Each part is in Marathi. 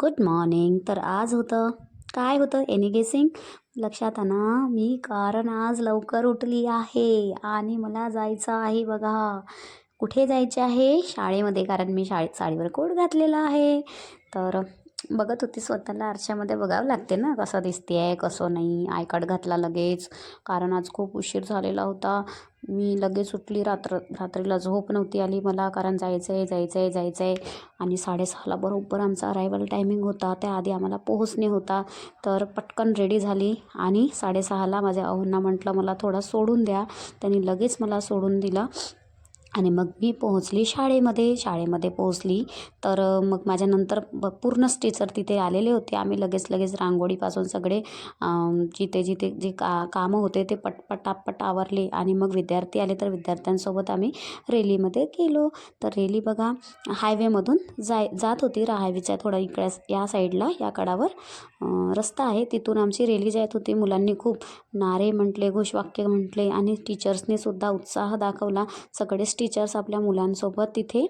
Good morning. तर आज होतं काय होतं एनी गेसिंग? लक्षात आणा मी कारण आज लवकर उठली आहे आणि मला जायचं आहे बघा. कुठे जायचे आहे? शाळेमध्ये. कारण मी शाळेत साडीवर कोट घातलेला आहे. तर बघत होती स्वतःला आरशामध्ये. बघावं लागते ना कसं दिसते आहे कसं नाही. आय कार्ड घातला लगेच कारण आज खूप उशीर झालेला होता. मी लगेच उठली. रात्रीला झोप नव्हती आली मला कारण जायचं आहे आणि 6:30ला बरोबर आमचा अरायवल टायमिंग होता. त्याआधी आम्हाला पोहोचणे होता. तर पटकन रेडी झाली आणि 6:30ला माझ्या अहोंना म्हटलं मला थोडं सोडून द्या. त्यांनी लगेच मला सोडून दिलं आणि मग मी पोहोचली शाळेमध्ये पोहोचली. तर मग माझ्यानंतर पूर्णच टीचर तिथे आलेले होते. आम्ही लगेच रांगोळीपासून सगळे जिथे जिथे जे कामं होते ते पटापट आवरले आणि मग विद्यार्थी आले तर विद्यार्थ्यांसोबत आम्ही रॅलीमध्ये गेलो. तर रॅली बघा हायवेमधून जात होती. हायवेच्या थोडं इकडे या साईडला या कडावर रस्ता आहे, तिथून आमची रॅली जात होती. मुलांनी खूप नारे म्हटले, घोषवाक्य म्हटले आणि टीचर्सने सुद्धा उत्साह दाखवला. सगळेच टीचर्स आपल्या मुलांसोबत तिथे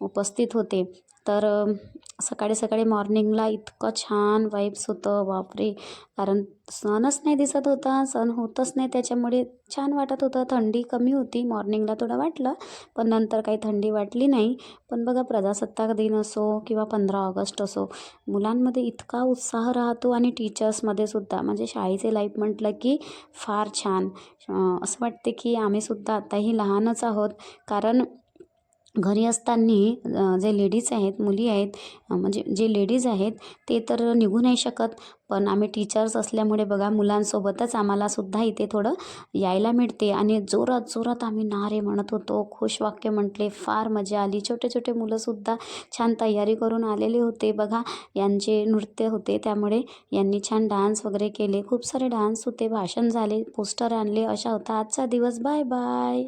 उपस्थित होते. तर सकाळी सकाळी मॉर्निंगला इतकं छान वाईब्स होतं बापरे. कारण सणच नाही दिसत होता, सण होतच नाही, त्याच्यामुळे छान वाटत होतं. थंडी कमी होती, मॉर्निंगला थोडं वाटलं पण नंतर काही थंडी वाटली नाही. पण बघा प्रजासत्ताक दिन असो किंवा 15 ऑगस्ट असो, मुलांमध्ये इतका उत्साह राहतो आणि टीचर्समध्ये सुद्धा. म्हणजे शाळेचे लाईफ म्हटलं की फार छान. असं वाटते की आम्हीसुद्धा आताही लहानच आहोत. कारण घरी असताना जे लेडीज आहेत, मुली आहेत, म्हणजे जे लेडीज आहेत ते तर निघू नाही शकत. पण आम्ही टीचर्स असल्यामुळे बघा मुलांसोबतच आम्हालासुद्धा इथे थोडं यायला मिळते आणि जोरात आम्ही नारे म्हणत होतो, घोषवाक्य म्हटले, फार मजा आली. छोटे छोटे मुलंसुद्धा छान तयारी करून आलेले होते. बघा यांचे नृत्य होते त्यामुळे यांनी छान डान्स वगैरे केले. खूप सारे डान्स होते, भाषण झाले, पोस्टर आणले. अशा होता आजचा दिवस. Bye bye.